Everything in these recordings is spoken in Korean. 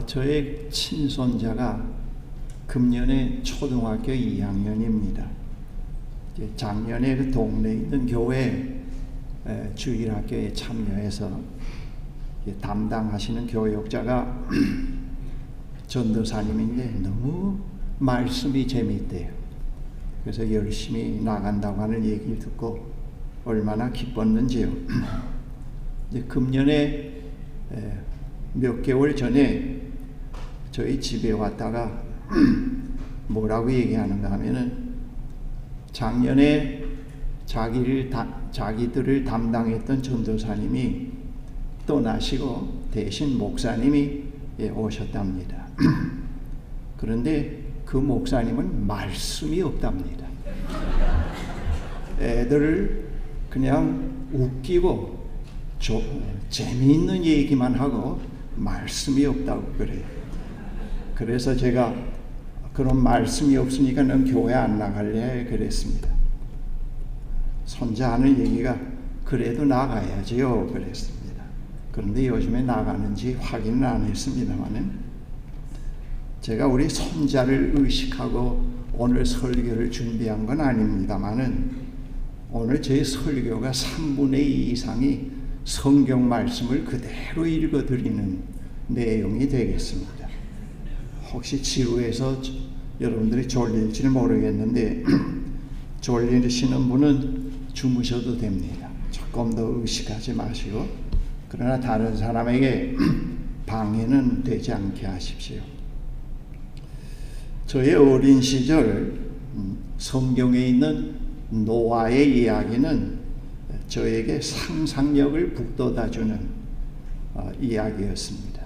저의 친손자가 금년에 초등학교 2학년입니다. 작년에 그 동네에 있는 교회 주일학교에 참여해서 담당하시는 교육자가 전도사님인데 너무 말씀이 재미있대요. 그래서 열심히 나간다고 하는 얘기를 듣고 얼마나 기뻤는지요. 금년에 몇 개월 전에 저희 집에 왔다가 뭐라고 얘기하는가 하면은 작년에 자기들을 담당했던 전도사님이 떠나시고 대신 목사님이 오셨답니다. 그런데 그 목사님은 말씀이 없답니다. 애들을 그냥 웃기고 재미있는 얘기만 하고 말씀이 없다고 그래요. 그래서 제가 그런 말씀이 없으니까 넌 교회 안 나갈래? 그랬습니다. 손자 하는 얘기가 그래도 나가야지요 그랬습니다. 그런데 요즘에 나가는지 확인은 안 했습니다만은 제가 우리 손자를 의식하고 오늘 설교를 준비한 건 아닙니다만은 오늘 제 설교가 3분의 2 이상이 성경 말씀을 그대로 읽어드리는 내용이 되겠습니다. 혹시 지루해서 여러분들이 졸릴지는 모르겠는데 졸리시는 분은 주무셔도 됩니다. 조금 더 의식하지 마시고 그러나 다른 사람에게 방해는 되지 않게 하십시오. 저의 어린 시절 성경에 있는 노아의 이야기는 저에게 상상력을 북돋아주는 이야기였습니다.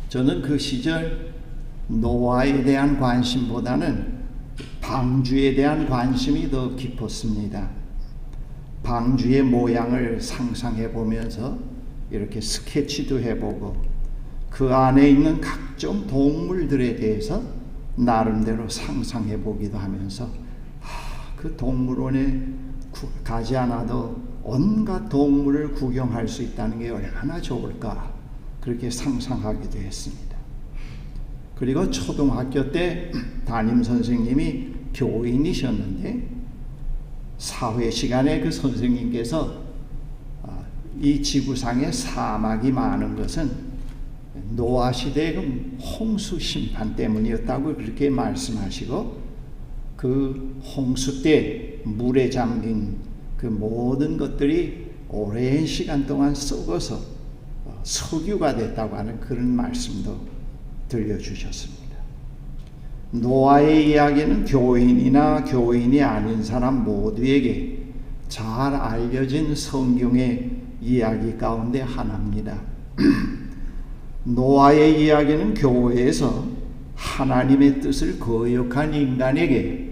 저는 그 시절 노아에 대한 관심보다는 방주에 대한 관심이 더 깊었습니다. 방주의 모양을 상상해 보면서 이렇게 스케치도 해보고 그 안에 있는 각종 동물들에 대해서 나름대로 상상해 보기도 하면서 그 동물원에 가지 않아도 온갖 동물을 구경할 수 있다는 게 얼마나 좋을까 그렇게 상상하기도 했습니다. 그리고 초등학교 때 담임 선생님이 교인이셨는데 사회 시간에 그 선생님께서 이 지구상에 사막이 많은 것은 노아 시대의 홍수 심판 때문이었다고 그렇게 말씀하시고 그 홍수 때 물에 잠긴 그 모든 것들이 오랜 시간 동안 썩어서 석유가 됐다고 하는 그런 말씀도 들려주셨습니다. 노아의 이야기는 교인이나 교인이 아닌 사람 모두에게 잘 알려진 성경의 이야기 가운데 하나입니다. 노아의 이야기는 교회에서 하나님의 뜻을 거역한 인간에게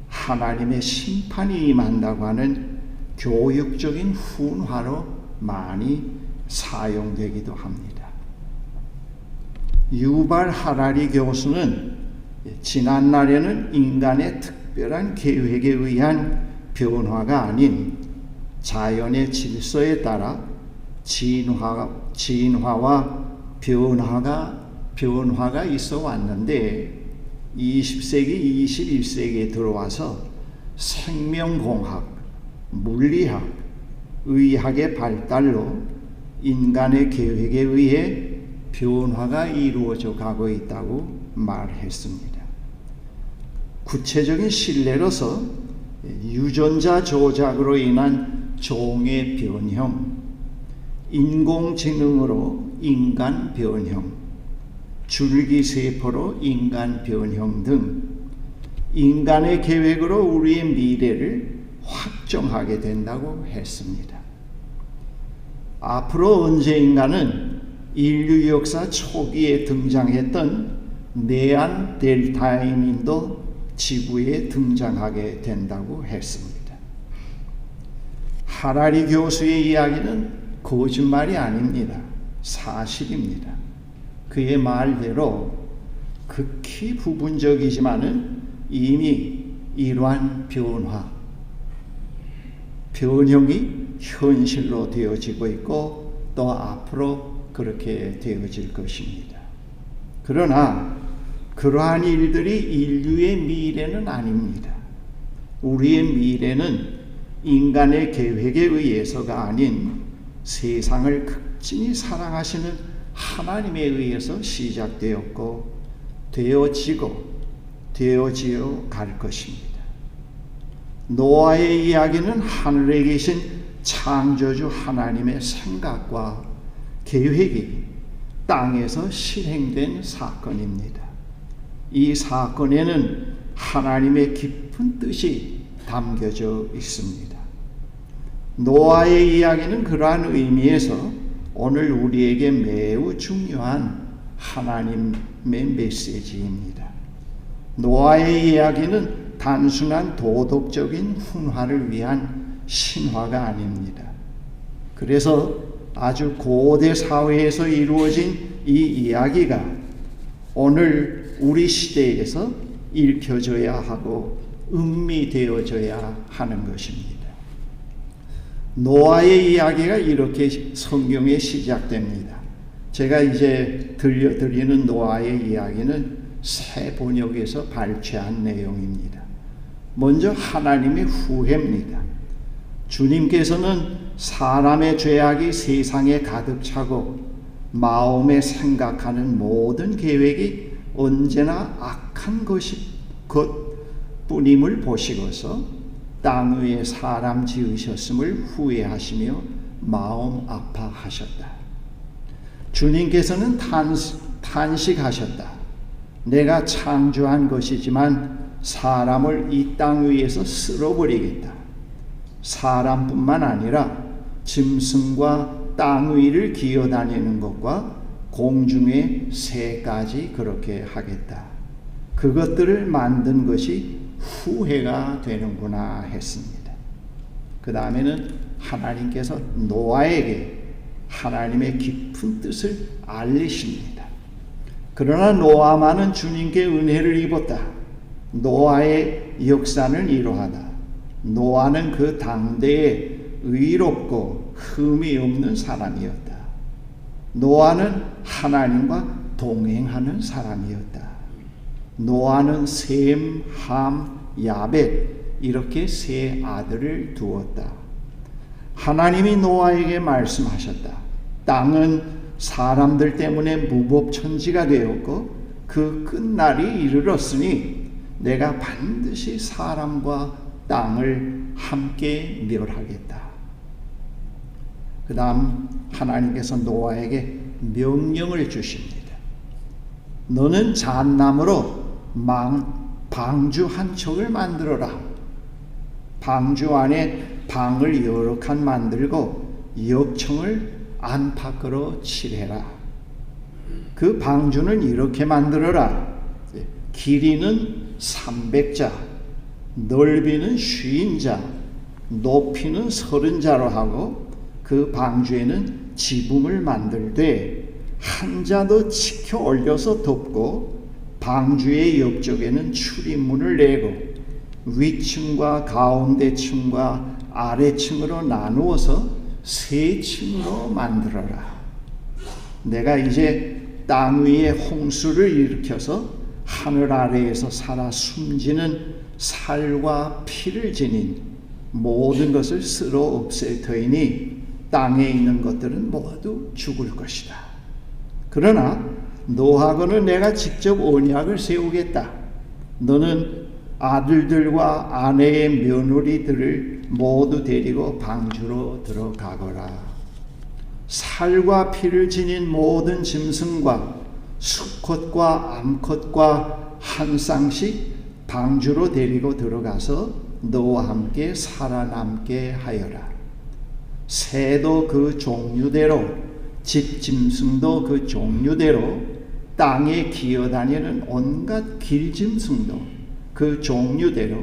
하나님의 심판이 임한다고 하는 교육적인 훈화로 많이 사용되기도 합니다. 유발 하라리 교수는 지난날에는 인간의 특별한 계획에 의한 변화가 아닌 자연의 질서에 따라 진화와 변화가 있어 왔는데 20세기, 21세기에 들어와서 생명공학, 물리학, 의학의 발달로 인간의 계획에 의해 변화가 이루어져 가고 있다고 말했습니다. 구체적인 신뢰로서 유전자 조작으로 인한 종의 변형, 인공지능으로 인간 변형, 줄기세포로 인간 변형 등 인간의 계획으로 우리의 미래를 확정하게 된다고 했습니다. 앞으로 언젠가는 인류 역사 초기에 등장했던 네안데르탈인도 지구에 등장하게 된다고 했습니다. 하라리 교수의 이야기는 거짓말이 아닙니다. 사실입니다. 그의 말대로 극히 부분적이지만은 이미 이러한 변형이 현실로 되어지고 있고 또 앞으로 그렇게 되어질 것입니다. 그러나 그러한 일들이 인류의 미래는 아닙니다. 우리의 미래는 인간의 계획에 의해서가 아닌 세상을 극진히 사랑하시는 하나님에 의해서 시작되었고 되어지어 갈 것입니다. 노아의 이야기는 하늘에 계신 창조주 하나님의 생각과 계획이 땅에서 실행된 사건입니다. 이 사건에는 하나님의 깊은 뜻이 담겨져 있습니다. 노아의 이야기는 그러한 의미에서 오늘 우리에게 매우 중요한 하나님의 메시지입니다. 노아의 이야기는 단순한 도덕적인 훈화를 위한 신화가 아닙니다. 그래서 아주 고대 사회에서 이루어진 이 이야기가 오늘 우리 시대에서 읽혀져야 하고 음미되어져야 하는 것입니다. 노아의 이야기가 이렇게 성경에 시작됩니다. 제가 이제 들려드리는 노아의 이야기는 새 번역에서 발췌한 내용입니다. 먼저 하나님의 후회입니다. 주님께서는 사람의 죄악이 세상에 가득 차고 마음에 생각하는 모든 계획이 언제나 악한 것뿐임을 보시고서 땅 위에 사람 지으셨음을 후회하시며 마음 아파하셨다. 주님께서는 탄식하셨다. 내가 창조한 것이지만 사람을 이 땅 위에서 쓸어버리겠다. 사람뿐만 아니라 짐승과 땅 위를 기어다니는 것과 공중의 새까지 그렇게 하겠다. 그것들을 만든 것이 후회가 되는구나 했습니다. 그 다음에는 하나님께서 노아에게 하나님의 깊은 뜻을 알리십니다. 그러나 노아만은 주님께 은혜를 입었다. 노아의 역사는 이러하다. 노아는 그 당대에 의롭고 흠이 없는 사람이었다. 노아는 하나님과 동행하는 사람이었다. 노아는 셈, 함, 야벳 이렇게 세 아들을 두었다. 하나님이 노아에게 말씀하셨다. 땅은 사람들 때문에 무법천지가 되었고 그 끝날이 이르렀으니 내가 반드시 사람과 땅을 함께 멸하겠다. 그 다음 하나님께서 노아에게 명령을 주십니다. 너는 잣나무로 방주 한 척을 만들어라. 방주 안에 방을 여러 칸 만들고 역청을 안팎으로 칠해라. 그 방주는 이렇게 만들어라. 길이는 300자, 넓이는 50자, 높이는 30자로 하고 그 방주에는 지붕을 만들되 한 자도 치켜 올려서 덮고 방주의 옆쪽에는 출입문을 내고 위층과 가운데층과 아래층으로 나누어서 세 층으로 만들어라. 내가 이제 땅 위에 홍수를 일으켜서 하늘 아래에서 살아 숨지는 살과 피를 지닌 모든 것을 쓸어 없앨 터이니 땅에 있는 것들은 모두 죽을 것이다. 그러나 너하고는 내가 직접 언약을 세우겠다. 너는 아들들과 아내의 며느리들을 모두 데리고 방주로 들어가거라. 살과 피를 지닌 모든 짐승과 수컷과 암컷과 한 쌍씩 방주로 데리고 들어가서 너와 함께 살아남게 하여라. 새도 그 종류대로, 집 짐승도 그 종류대로, 땅에 기어다니는 온갖 길짐승도 그 종류대로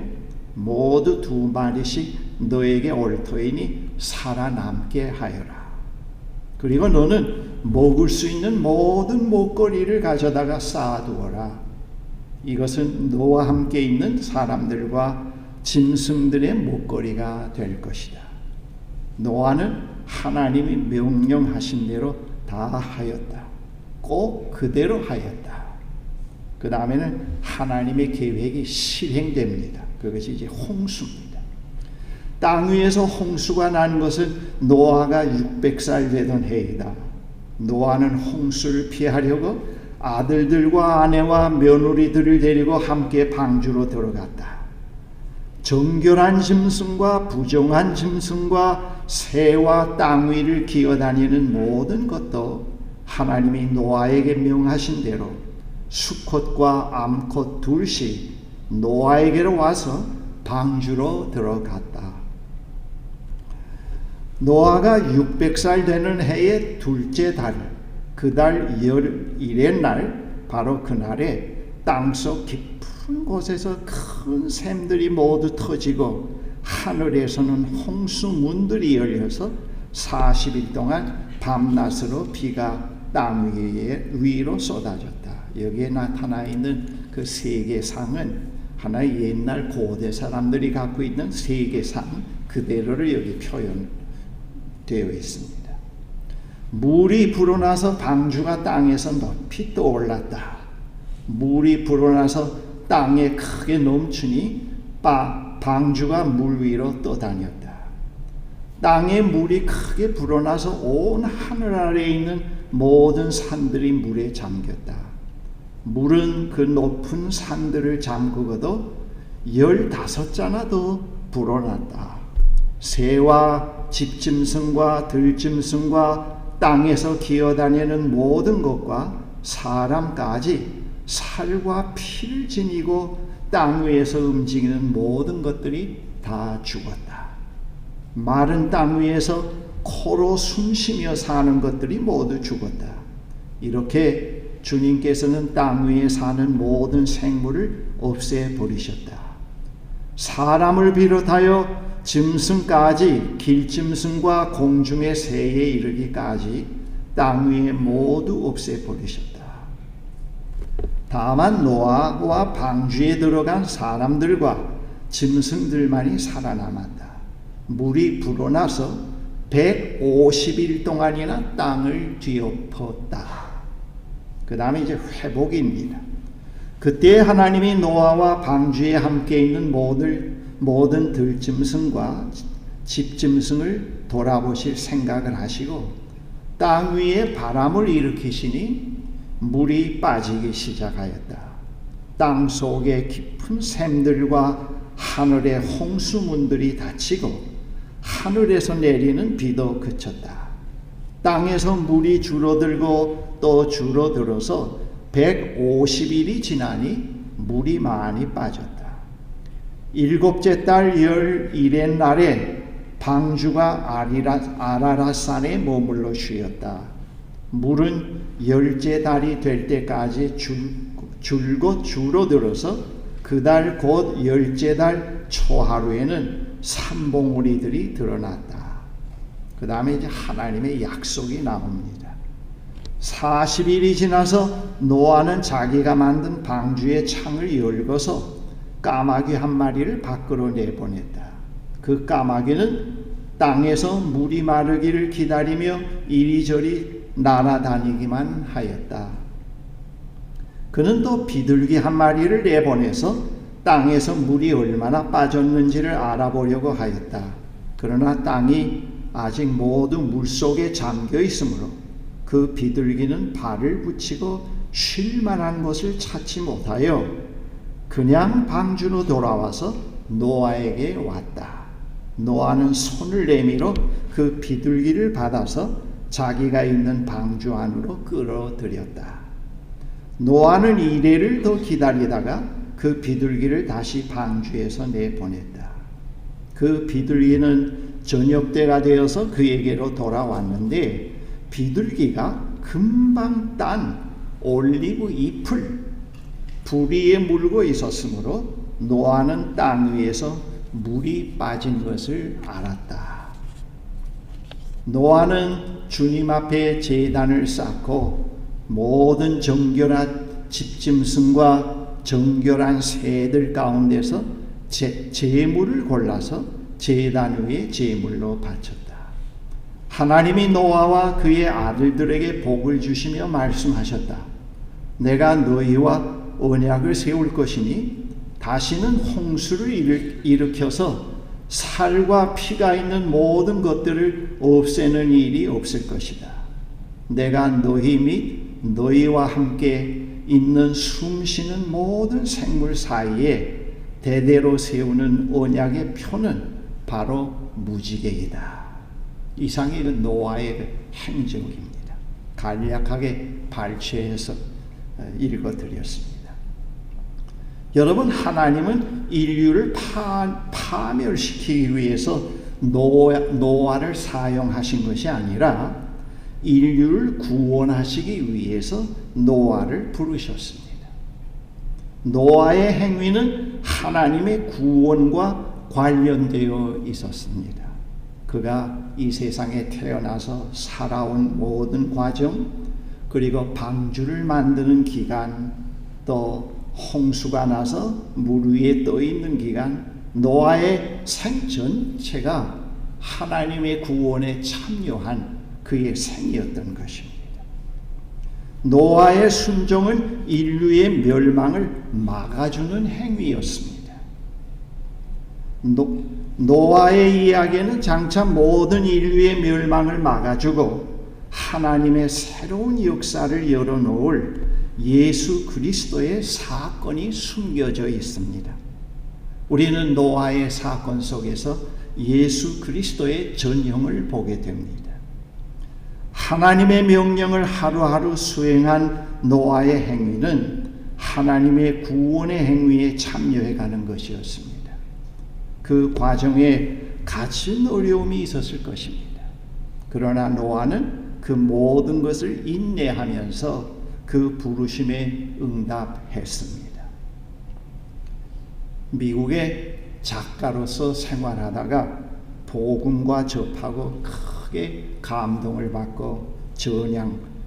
모두 2마리씩 너에게 올 터이니 살아남게 하여라. 그리고 너는 먹을 수 있는 모든 먹거리를 가져다가 쌓아두어라. 이것은 너와 함께 있는 사람들과 짐승들의 먹거리가 될 것이다. 노아는 하나님이 명령하신 대로 다 하였다. 꼭 그대로 하였다. 그 다음에는 하나님의 계획이 실행됩니다. 그것이 이제 홍수입니다. 땅 위에서 홍수가 난 것은 노아가 600살 되던 해이다. 노아는 홍수를 피하려고 아들들과 아내와 며느리들을 데리고 함께 방주로 들어갔다. 정결한 짐승과 부정한 짐승과 새와 땅 위를 기어다니는 모든 것도 하나님이 노아에게 명하신 대로 수컷과 암컷 둘씩 노아에게로 와서 방주로 들어갔다. 노아가 600살 되는 해의 둘째 달, 그 달 열일의 날, 바로 그날에 땅속 깊은 곳에서 큰 샘들이 모두 터지고 하늘에서는 홍수문들이 열려서 40일 동안 밤낮으로 비가 땅 위로 쏟아졌다. 여기에 나타나 있는 그 세계상은 하나의 옛날 고대 사람들이 갖고 있는 세계상 그대로를 여기 표현되어 있습니다. 물이 불어나서 방주가 땅에서 높이 떠올랐다. 물이 불어나서 땅에 크게 넘치니 방주가 물 위로 떠다녔다. 땅에 물이 크게 불어나서 온 하늘 아래에 있는 모든 산들이 물에 잠겼다. 물은 그 높은 산들을 잠그고도 15자나 더 불어났다. 새와 집짐승과 들짐승과 땅에서 기어다니는 모든 것과 사람까지 살과 피를 지니고 땅 위에서 움직이는 모든 것들이 다 죽었다. 마른 땅 위에서 코로 숨쉬며 사는 것들이 모두 죽었다. 이렇게 주님께서는 땅 위에 사는 모든 생물을 없애버리셨다. 사람을 비롯하여 짐승까지 길짐승과 공중의 새에 이르기까지 땅 위에 모두 없애버리셨다. 다만 노아와 방주에 들어간 사람들과 짐승들만이 살아남았다. 물이 불어나서 150일 동안이나 땅을 뒤엎었다. 그 다음에 이제 회복입니다. 그때 하나님이 노아와 방주에 함께 있는 모든 들짐승과 집짐승을 돌아보실 생각을 하시고 땅 위에 바람을 일으키시니 물이 빠지기 시작하였다. 땅 속의 깊은 샘들과 하늘의 홍수문들이 닫히고 하늘에서 내리는 비도 그쳤다. 땅에서 물이 줄어들고 또 줄어들어서 150일이 지나니 물이 많이 빠졌다. 7째 달 열일의 날에 방주가 아라랏산에 머물러 쉬었다. 물은 10째 달이 될 때까지 줄곧 줄어들어서 그달 곧 10째 달 초하루에는 산봉우리들이 드러났다. 그 다음에 이제 하나님의 약속이 나옵니다. 40일이 지나서 노아는 자기가 만든 방주의 창을 열고서 까마귀 한 마리를 밖으로 내보냈다. 그 까마귀는 땅에서 물이 마르기를 기다리며 이리저리 날아다니기만 하였다. 그는 또 비둘기 한 마리를 내보내서 땅에서 물이 얼마나 빠졌는지를 알아보려고 하였다. 그러나 땅이 아직 모두 물속에 잠겨 있으므로 그 비둘기는 발을 붙이고 쉴 만한 곳을 찾지 못하여 그냥 방주로 돌아와서 노아에게 왔다. 노아는 손을 내밀어 그 비둘기를 받아서 자기가 있는 방주 안으로 끌어들였다. 노아는 이래를 더 기다리다가 그 비둘기를 다시 방주에서 내보냈다. 그 비둘기는 저녁 때가 되어서 그에게로 돌아왔는데 비둘기가 금방 딴 올리브 잎을 불 위에 물고 있었으므로 노아는 땅 위에서 물이 빠진 것을 알았다. 노아는 주님 앞에 제단을 쌓고 모든 정결한 집짐승과 정결한 새들 가운데서 제물을 골라서 제단 위에 제물로 바쳤다. 하나님이 노아와 그의 아들들에게 복을 주시며 말씀하셨다. 내가 너희와 언약을 세울 것이니 다시는 홍수를 일으켜서 살과 피가 있는 모든 것들을 없애는 일이 없을 것이다. 내가 너희 및 너희와 함께 있는 숨쉬는 모든 생물 사이에 대대로 세우는 언약의 표는 바로 무지개이다. 이상이 노아의 행적입니다. 간략하게 발췌해서 읽어드렸습니다. 여러분, 하나님은 인류를 파멸시키기 위해서 노아를 사용하신 것이 아니라 인류를 구원하시기 위해서 노아를 부르셨습니다. 노아의 행위는 하나님의 구원과 관련되어 있었습니다. 그가 이 세상에 태어나서 살아온 모든 과정, 그리고 방주를 만드는 기간, 또 홍수가 나서 물 위에 떠 있는 기간, 노아의 생 전체가 하나님의 구원에 참여한 그의 생이었던 것입니다. 노아의 순종은 인류의 멸망을 막아주는 행위였습니다. 노아의 이야기는 장차 모든 인류의 멸망을 막아주고 하나님의 새로운 역사를 열어놓을 예수 그리스도의 사건이 숨겨져 있습니다. 우리는 노아의 사건 속에서 예수 그리스도의 전형을 보게 됩니다. 하나님의 명령을 하루하루 수행한 노아의 행위는 하나님의 구원의 행위에 참여해가는 것이었습니다. 그 과정에 갇힌 어려움이 있었을 것입니다. 그러나 노아는 그 모든 것을 인내하면서 그 부르심에 응답했습니다. 미국의 작가로서 생활하다가 복음과 접하고 크게 감동을 받고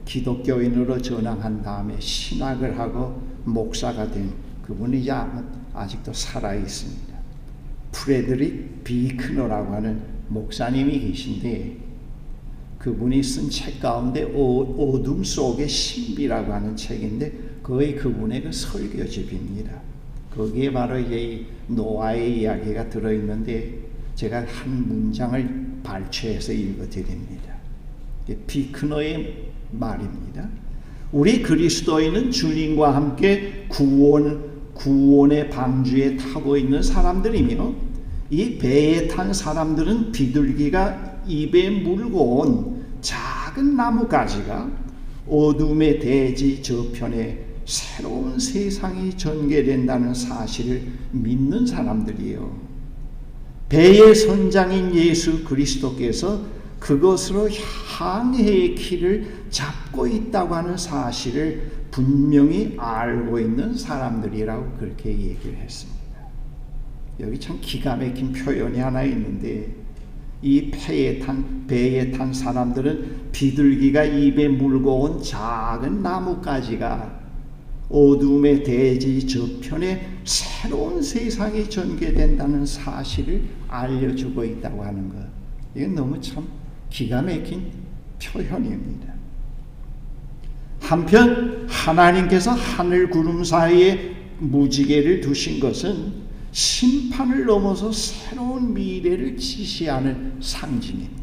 기독교인으로 전향한 다음에 신학을 하고 목사가 된 그분이 아직도 살아 있습니다. 프레드릭 비크너라고 하는 목사님이 계신데, 그분이 쓴 책 가운데 어둠 속의 신비라고 하는 책인데 거의 그분의 그 설교집입니다. 거기에 바로 이제 노아의 이야기가 들어있는데 제가 한 문장을 발췌해서 읽어드립니다. 비크너의 말입니다. 우리 그리스도인은 주님과 함께 구원의 방주에 타고 있는 사람들이며, 이 배에 탄 사람들은 비둘기가 입에 물고 온 작은 나무가지가 어둠의 대지 저편에 새로운 세상이 전개된다는 사실을 믿는 사람들이에요. 배의 선장인 예수 그리스도께서 그것으로 항해의 길을 잡고 있다고 하는 사실을 분명히 알고 있는 사람들이라고 그렇게 얘기를 했습니다. 여기 참 기가 막힌 표현이 하나 있는데, 이 배에 탄 사람들은 비둘기가 입에 물고 온 작은 나뭇가지가 어둠의 대지 저편에 새로운 세상이 전개된다는 사실을 알려주고 있다고 하는 것. 이건 너무 참 기가 막힌 표현입니다. 한편 하나님께서 하늘 구름 사이에 무지개를 두신 것은 심판을 넘어서 새로운 미래를 지시하는 상징입니다.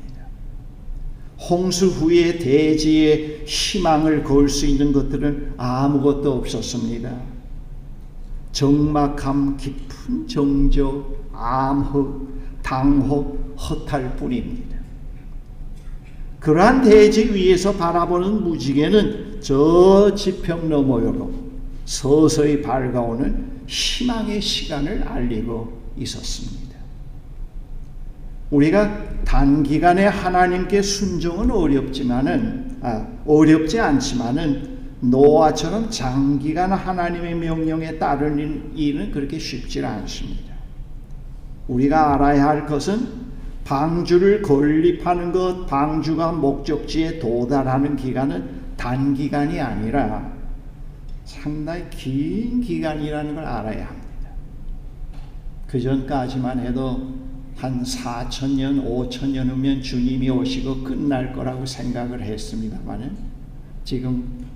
홍수 후에 대지에 희망을 걸 수 있는 것들은 아무것도 없었습니다. 적막함, 깊은 정적, 암흑, 당혹, 허탈 뿐입니다. 그러한 대지 위에서 바라보는 무지개는 저 지평 너머로 서서히 밝아오는 희망의 시간을 알리고 있었습니다. 우리가 단기간에 하나님께 순종은 어렵지 않지만은 노아처럼 장기간 하나님의 명령에 따르는 일은 그렇게 쉽지 않습니다. 우리가 알아야 할 것은 방주를 건립하는 것, 방주가 목적지에 도달하는 기간은 단기간이 아니라 상당히 긴 기간이라는 걸 알아야 합니다. 그 전까지만 해도 한 4,000년, 5,000년 후면 주님이 오시고 끝날 거라고 생각을 했습니다만, 지금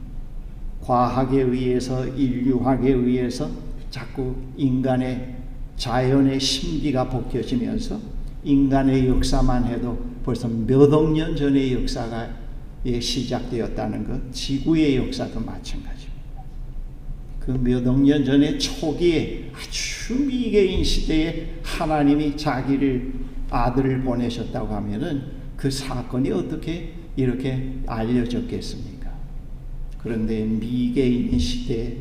과학에 의해서, 인류학에 의해서 자꾸 인간의 자연의 신비가 벗겨지면서 인간의 역사만 해도 벌써 몇 억 년 전의 역사가 시작되었다는 것, 지구의 역사도 마찬가지입니다. 그 몇 억 년 전의 초기에 아주 미개인 시대에 하나님이 자기를 아들을 보내셨다고 하면은 그 사건이 어떻게 이렇게 알려졌겠습니까? 그런데 미개인 시대에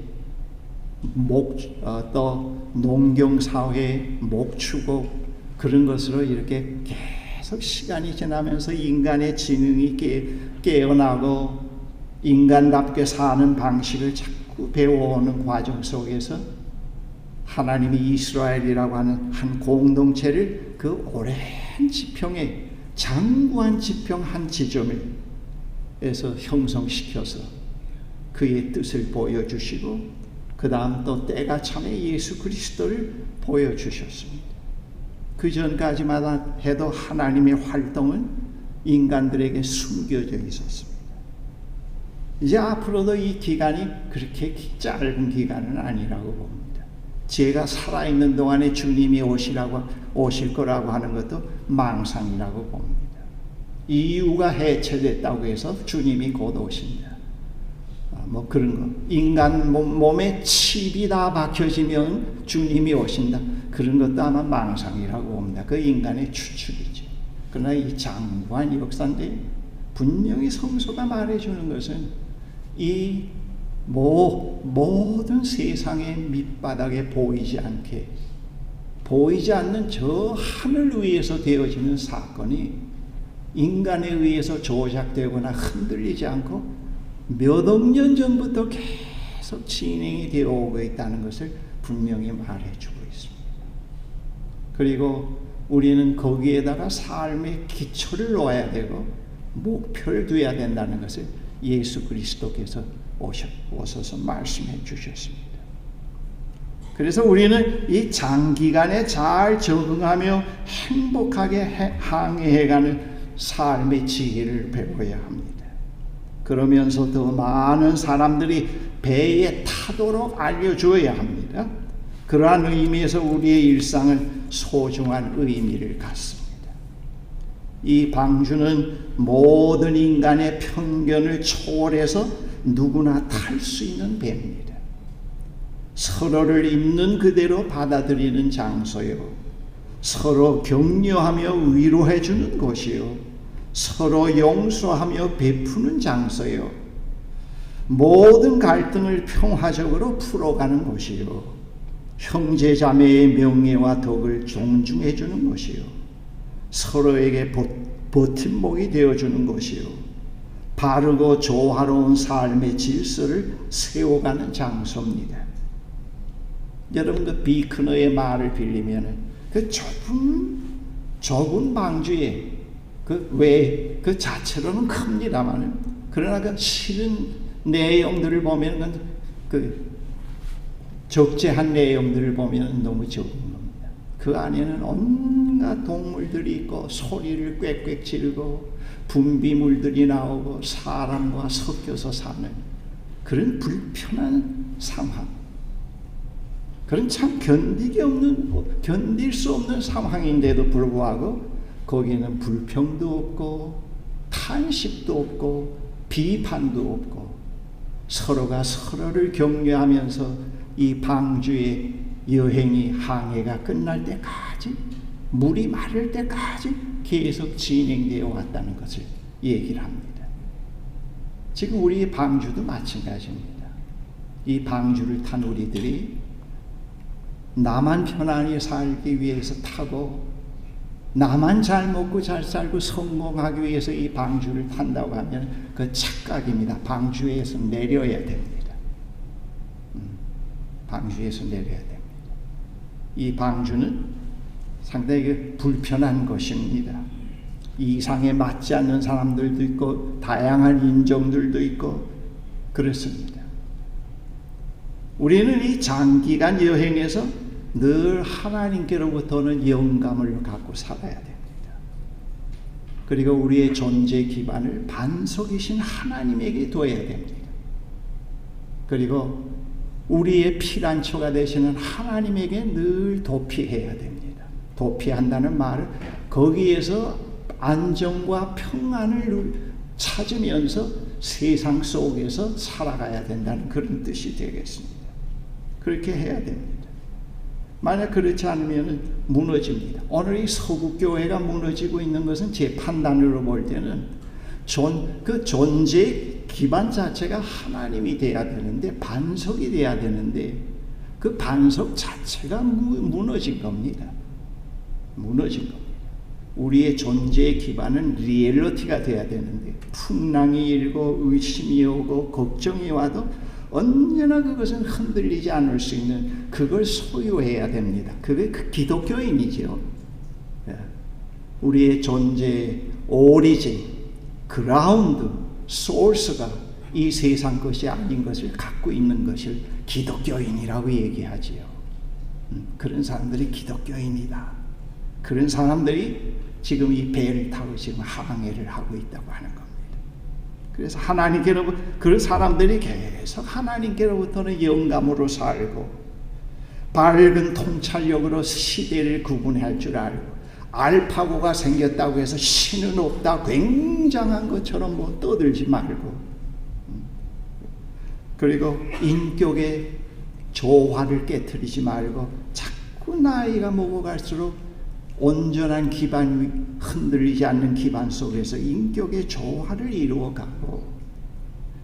또 농경사회, 목축업 그런 것으로 이렇게 계속 시간이 지나면서 인간의 지능이 깨어나고 인간답게 사는 방식을 자꾸 배워오는 과정 속에서 하나님이 이스라엘이라고 하는 한 공동체를 그 오랜 지평에 장구한 지평 한 지점에서 형성시켜서 그의 뜻을 보여주시고 그 다음 또 때가 참에 예수 그리스도를 보여주셨습니다. 그 전까지마다 해도 하나님의 활동은 인간들에게 숨겨져 있었습니다. 이제 앞으로도 이 기간이 그렇게 짧은 기간은 아니라고 봅니다. 제가 살아있는 동안에 주님이 오실 거라고 하는 것도 망상이라고 봅니다. 이유가 해체됐다고 해서 주님이 곧 오신다. 뭐 그런 거. 인간 몸에 칩이 다 박혀지면 주님이 오신다. 그런 것도 아마 망상이라고 봅니다. 그 인간의 추측이죠. 그러나 이 장구한 역사인데 분명히 성서가 말해주는 것은 이 모든 세상의 밑바닥에 보이지 않는 저 하늘 위에서 되어지는 사건이 인간에 의해서 조작되거나 흔들리지 않고 몇 억 년 전부터 계속 진행이 되어 오고 있다는 것을 분명히 말해주고 있습니다. 그리고 우리는 거기에다가 삶의 기초를 놓아야 되고 목표를 두어야 된다는 것을 예수 그리스도께서 오셔서 말씀해 주셨습니다. 그래서 우리는 이 장기간에 잘 적응하며 행복하게 항해해가는 삶의 지혜를 배워야 합니다. 그러면서 더 많은 사람들이 배에 타도록 알려주어야 합니다. 그러한 의미에서 우리의 일상은 소중한 의미를 갖습니다. 이 방주는 모든 인간의 편견을 초월해서 누구나 탈 수 있는 배입니다. 서로를 있는 그대로 받아들이는 장소요, 서로 격려하며 위로해 주는 곳이요, 서로 용서하며 베푸는 장소요, 모든 갈등을 평화적으로 풀어가는 곳이요, 형제자매의 명예와 덕을 존중해 주는 곳이요, 서로에게 버팀목이 되어주는 곳이요, 바르고 조화로운 삶의 질서를 세워가는 장소입니다. 여러분 그 비크너의 말을 빌리면 그 좁은 방주에 그 자체로는 큽니다만 그러나 그 실은 내용들을 보면 그 적재한 내용들을 보면 너무 적은 겁니다. 그 안에는 온갖 동물들이 있고 소리를 꽥꽥 지르고 분비물들이 나오고 사람과 섞여서 사는 그런 불편한 상황, 그런 참 견딜 수 없는 상황인데도 불구하고 거기에는 불평도 없고 탄식도 없고 비판도 없고 서로가 서로를 격려하면서 이 방주의 여행이 항해가 끝날 때까지 물이 마를 때까지 계속 진행되어 왔다는 것을 얘기를 합니다. 지금 우리 방주도 마찬가지입니다. 이 방주를 탄 우리들이 나만 편안히 살기 위해서 타고 나만 잘 먹고 잘 살고 성공하기 위해서 이 방주를 탄다고 하면 그 착각입니다. 방주에서 내려야 됩니다. 방주에서 내려야 됩니다. 이 방주는 상당히 불편한 것입니다. 이상에 맞지 않는 사람들도 있고 다양한 인종들도 있고 그렇습니다. 우리는 이 장기간 여행에서 늘 하나님께로부터는 영감을 갖고 살아야 됩니다. 그리고 우리의 존재 기반을 반석이신 하나님에게 둬야 됩니다. 그리고 우리의 피난처가 되시는 하나님에게 늘 도피해야 됩니다. 도피한다는 말은 거기에서 안정과 평안을 찾으면서 세상 속에서 살아가야 된다는 그런 뜻이 되겠습니다. 그렇게 해야 됩니다. 만약 그렇지 않으면 무너집니다. 오늘 이 서구교회가 무너지고 있는 것은 제 판단으로 볼 때는 그 존재의 기반 자체가 하나님이 돼야 되는데, 반석이 돼야 되는데, 그 반석 자체가 무너진 겁니다. 무너진 겁니다. 우리의 존재의 기반은 리얼리티가 돼야 되는데, 풍랑이 일고 의심이 오고 걱정이 와도 언제나 그것은 흔들리지 않을 수 있는 그걸 소유해야 됩니다. 그게 그 기독교인이죠. 우리의 존재의 오리진, 그라운드, 소스가 이 세상 것이 아닌 것을 갖고 있는 것을 기독교인이라고 얘기하지요. 그런 사람들이 기독교인이다. 그런 사람들이 지금 이 배를 타고 지금 항해를 하고 있다고 하는 겁니다. 그래서 하나님께로부터, 그런 사람들이 계속 하나님께로부터는 영감으로 살고 밝은 통찰력으로 시대를 구분할 줄 알고, 알파고가 생겼다고 해서 신은 없다 굉장한 것처럼 뭐 떠들지 말고, 그리고 인격의 조화를 깨트리지 말고 자꾸 나이가 먹어갈수록 온전한 기반이 흔들리지 않는 기반 속에서 인격의 조화를 이루어가고,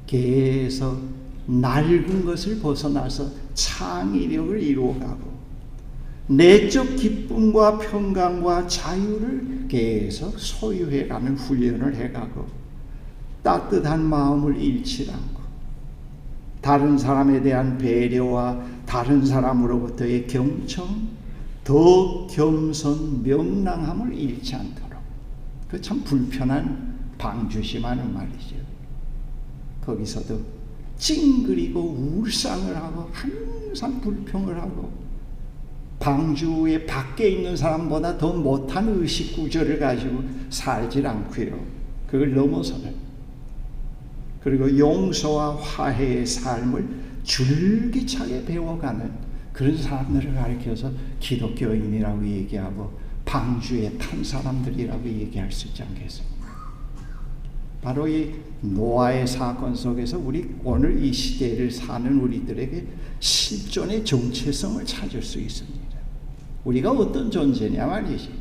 계속 낡은 것을 벗어나서 창의력을 이루어가고, 내적 기쁨과 평강과 자유를 계속 소유해가는 훈련을 해가고, 따뜻한 마음을 잃지 않고, 다른 사람에 대한 배려와 다른 사람으로부터의 경청, 더 겸손, 명랑함을 잃지 않도록. 그 참 불편한 방주심하는 말이죠. 거기서도 찡그리고 울상을 하고 항상 불평을 하고, 방주의 밖에 있는 사람보다 더 못한 의식 구조를 가지고 살질 않고요. 그걸 넘어서는, 그리고 용서와 화해의 삶을 줄기차게 배워가는 그런 사람들을 가리켜서 기독교인이라고 얘기하고 방주에 탄 사람들이라고 얘기할 수 있지 않겠습니까? 바로 이 노아의 사건 속에서 우리 오늘 이 시대를 사는 우리들에게 실존의 정체성을 찾을 수 있습니다. 우리가 어떤 존재냐 말이지,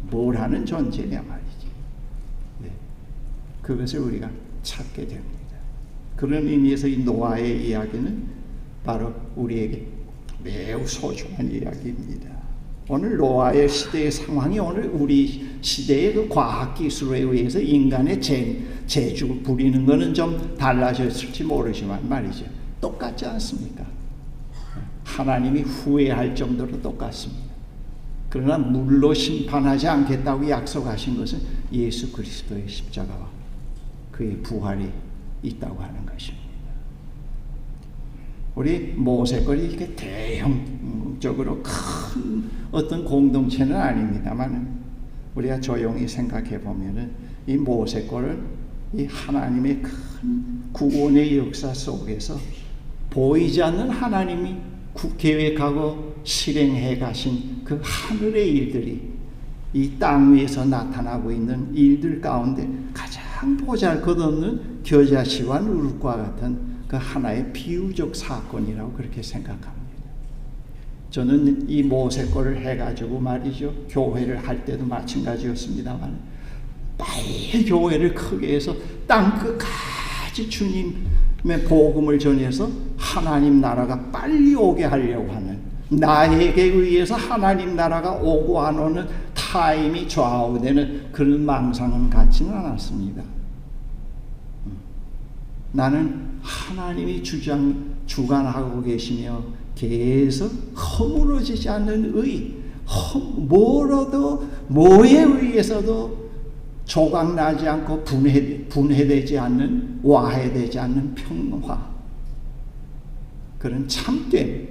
뭘 하는 존재냐 말이지. 네. 그것을 우리가 찾게 됩니다. 그런 의미에서 이 노아의 이야기는 바로 우리에게 매우 소중한 이야기입니다. 오늘 노아의 시대의 상황이 오늘 우리 시대의 그 과학기술에 의해서 인간의 재주 부리는 것은 좀 달라졌을지 모르지만 말이죠. 똑같지 않습니까? 하나님이 후회할 정도로 똑같습니다. 그러나 물로 심판하지 않겠다고 약속하신 것은 예수 그리스도의 십자가와 그의 부활이 있다고 하는 것입니다. 우리 모세골이 이렇게 대형적으로 큰 어떤 공동체는 아닙니다만, 우리가 조용히 생각해 보면은 이 모세골은 이 하나님의 큰 구원의 역사 속에서 보이지 않는 하나님이 계획하고 실행해 가신 그 하늘의 일들이 이 땅 위에서 나타나고 있는 일들 가운데 가장 보잘것없는 겨자씨와 누룩과 같은 그 하나의 비유적 사건이라고 그렇게 생각합니다. 저는 이 모세골을 해가지고 말이죠, 교회를 할 때도 마찬가지였습니다만, 빨리 교회를 크게 해서 땅 끝까지 주님의 복음을 전해서 하나님 나라가 빨리 오게 하려고 하는, 나에게 의해서 하나님 나라가 오고 안 오는 타임이 좌우되는 그런 망상은 갖지는 않았습니다. 나는 하나님이 주관하고 계시며 계속 허물어지지 않는 의, 뭐라도 뭐에 의해서도 조각나지 않고 분해되지 않는, 와해되지 않는 평화, 그런 참됨,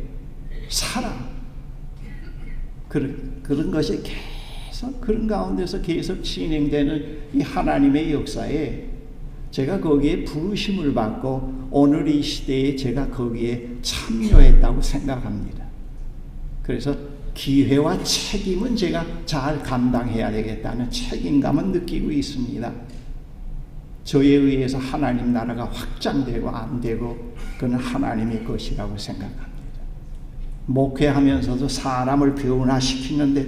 사랑, 그런 것이 계속 그런 가운데서 계속 진행되는 이 하나님의 역사에 제가 거기에 부르심을 받고 오늘 이 시대에 제가 거기에 참여했다고 생각합니다. 그래서 기회와 책임은 제가 잘 감당해야 되겠다는 책임감은 느끼고 있습니다. 저에 의해서 하나님 나라가 확장되고 안 되고 그건 하나님의 것이라고 생각합니다. 목회하면서도 사람을 변화시키는 데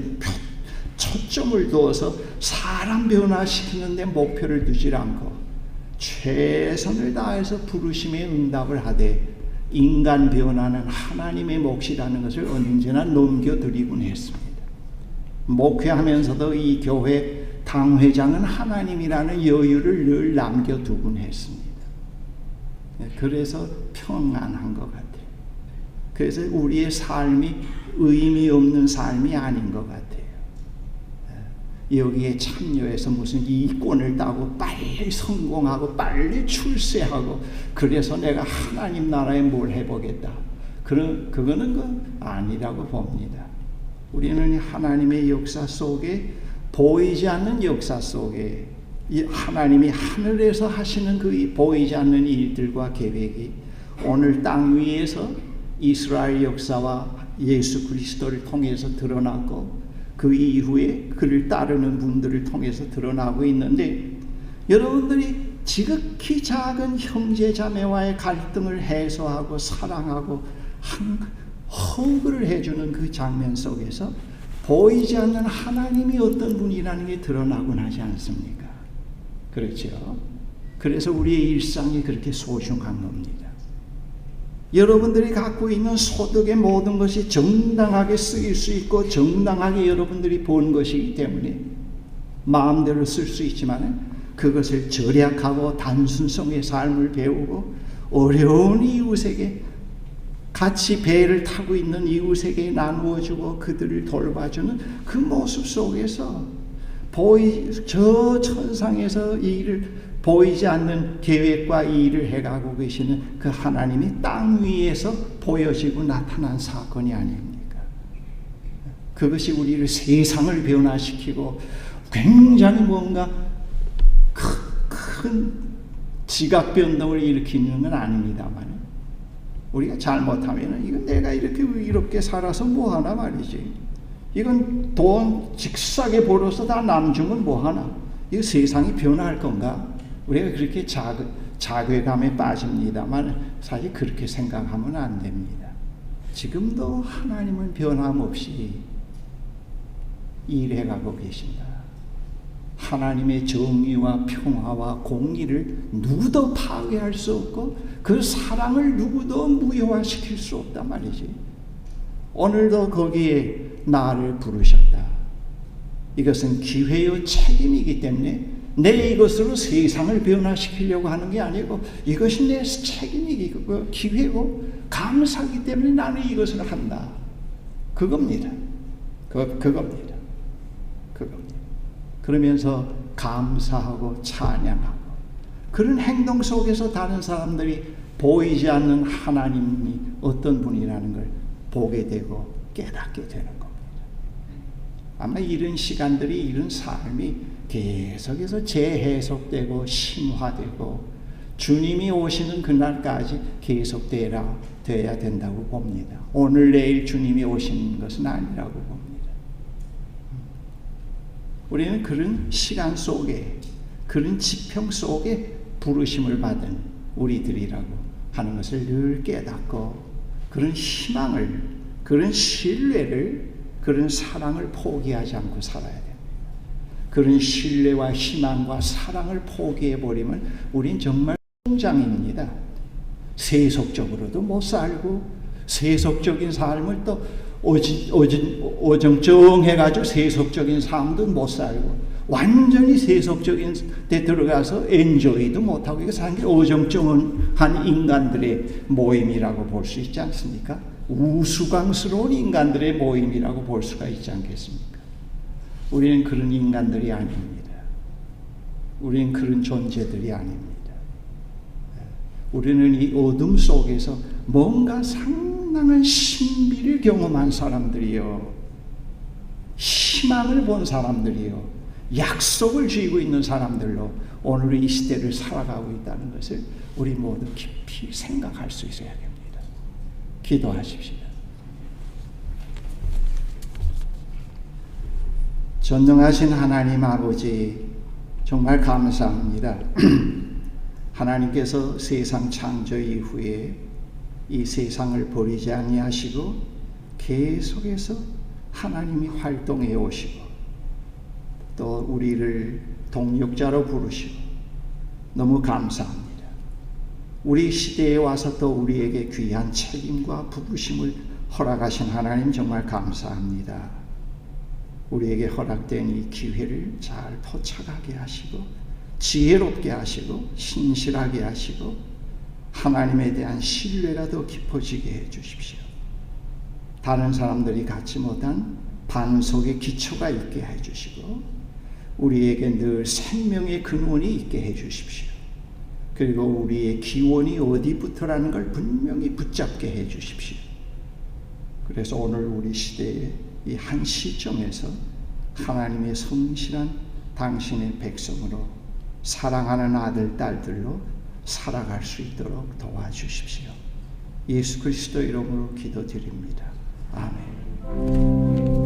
초점을 두어서 사람 변화시키는 데 목표를 두지 않고 최선을 다해서 부르심에 응답을 하되 인간 변화는 하나님의 몫이라는 것을 언제나 넘겨드리곤 했습니다. 목회하면서도 이 교회 당회장은 하나님이라는 여유를 늘 남겨두곤 했습니다. 그래서 평안한 것 같아요. 그래서 우리의 삶이 의미 없는 삶이 아닌 것 같아요. 여기에 참여해서 무슨 이권을 따고 빨리 성공하고 빨리 출세하고 그래서 내가 하나님 나라에 뭘 해보겠다. 그거는 아니라고 봅니다. 우리는 하나님의 역사 속에 보이지 않는 역사 속에 하나님이 하늘에서 하시는 그 보이지 않는 일들과 계획이 오늘 땅 위에서 이스라엘 역사와 예수 그리스도를 통해서 드러났고 그 이후에 그를 따르는 분들을 통해서 드러나고 있는데 여러분들이 지극히 작은 형제자매와의 갈등을 해소하고 사랑하고 허그를 해주는 그 장면 속에서 보이지 않는 하나님이 어떤 분이라는 게 드러나곤 하지 않습니까? 그렇죠? 그래서 우리의 일상이 그렇게 소중한 겁니다. 여러분들이 갖고 있는 소득의 모든 것이 정당하게 쓰일 수 있고 정당하게 여러분들이 본 것이기 때문에 마음대로 쓸 수 있지만 그것을 절약하고 단순성의 삶을 배우고 어려운 이웃에게 같이 배를 타고 있는 이웃에게 나누어주고 그들을 돌봐주는 그 모습 속에서 저 천상에서 이 일을 보이지 않는 계획과 이 일을 해가고 계시는 그 하나님이 땅 위에서 보여지고 나타난 사건이 아닙니까? 그것이 우리를 세상을 변화시키고 굉장히 뭔가 큰 지각 변동을 일으키는 건 아닙니다만 우리가 잘못하면 이건 내가 이렇게 의롭게 살아서 뭐하나 말이지. 이건 돈 직사게 벌어서 다 남주면 뭐하나. 이거 세상이 변화할 건가? 우리가 그렇게 자괴감에 빠집니다만 사실 그렇게 생각하면 안 됩니다. 지금도 하나님은 변함없이 일해가고 계신다. 하나님의 정의와 평화와 공의를 누구도 파괴할 수 없고 그 사랑을 누구도 무효화시킬 수 없단 말이지. 오늘도 거기에 나를 부르셨다. 이것은 기회요 책임이기 때문에 내 이것으로 세상을 변화시키려고 하는 게 아니고 이것이 내 책임이고 기회고 감사하기 때문에 나는 이것을 한다. 그겁니다. 그겁니다. 그러면서 감사하고 찬양하고 그런 행동 속에서 다른 사람들이 보이지 않는 하나님이 어떤 분이라는 걸 보게 되고 깨닫게 되는 겁니다. 아마 이런 시간들이 이런 삶이 계속해서 재해석되고 심화되고 주님이 오시는 그날까지 계속돼야 된다고 봅니다. 오늘 내일 주님이 오시는 것은 아니라고 봅니다. 우리는 그런 시간 속에 그런 지평 속에 부르심을 받은 우리들이라고 하는 것을 늘 깨닫고 그런 희망을 그런 신뢰를 그런 사랑을 포기하지 않고 살아야 됩니다. 그런 신뢰와 희망과 사랑을 포기해버리면 우린 정말 통장입니다. 세속적으로도 못 살고 세속적인 삶을 또 어정쩡해가지고 세속적인 삶도 못 살고 완전히 세속적인 데 들어가서 엔조이도 못하고 이거 사는 게 어정쩡한 인간들의 모임이라고 볼 수 있지 않습니까? 우스꽝스러운 인간들의 모임이라고 볼 수가 있지 않겠습니까? 우리는 그런 인간들이 아닙니다. 우리는 그런 존재들이 아닙니다. 우리는 이 어둠 속에서 뭔가 상당한 신비를 경험한 사람들이요, 희망을 본 사람들이요, 약속을 쥐고 있는 사람들로 오늘 이 시대를 살아가고 있다는 것을 우리 모두 깊이 생각할 수 있어야 됩니다. 기도하십시오. 전능하신 하나님 아버지, 정말 감사합니다. 하나님께서 세상 창조 이후에 이 세상을 버리지 아니하시고 계속해서 하나님이 활동해 오시고 또 우리를 동역자로 부르시고 너무 감사합니다. 우리 시대에 와서 또 우리에게 귀한 책임과 부르심을 허락하신 하나님 정말 감사합니다. 우리에게 허락된 이 기회를 잘 포착하게 하시고 지혜롭게 하시고 신실하게 하시고 하나님에 대한 신뢰가 더 깊어지게 해 주십시오. 다른 사람들이 갖지 못한 반석의 기초가 있게 해 주시고 우리에게 늘 생명의 근원이 있게 해 주십시오. 그리고 우리의 기원이 어디부터라는 걸 분명히 붙잡게 해 주십시오. 그래서 오늘 우리 시대의 이 한 시점에서 하나님의 성실한 당신의 백성으로 사랑하는 아들, 딸들로 살아갈 수 있도록 도와주십시오. 예수 그리스도 이름으로 기도드립니다. 아멘.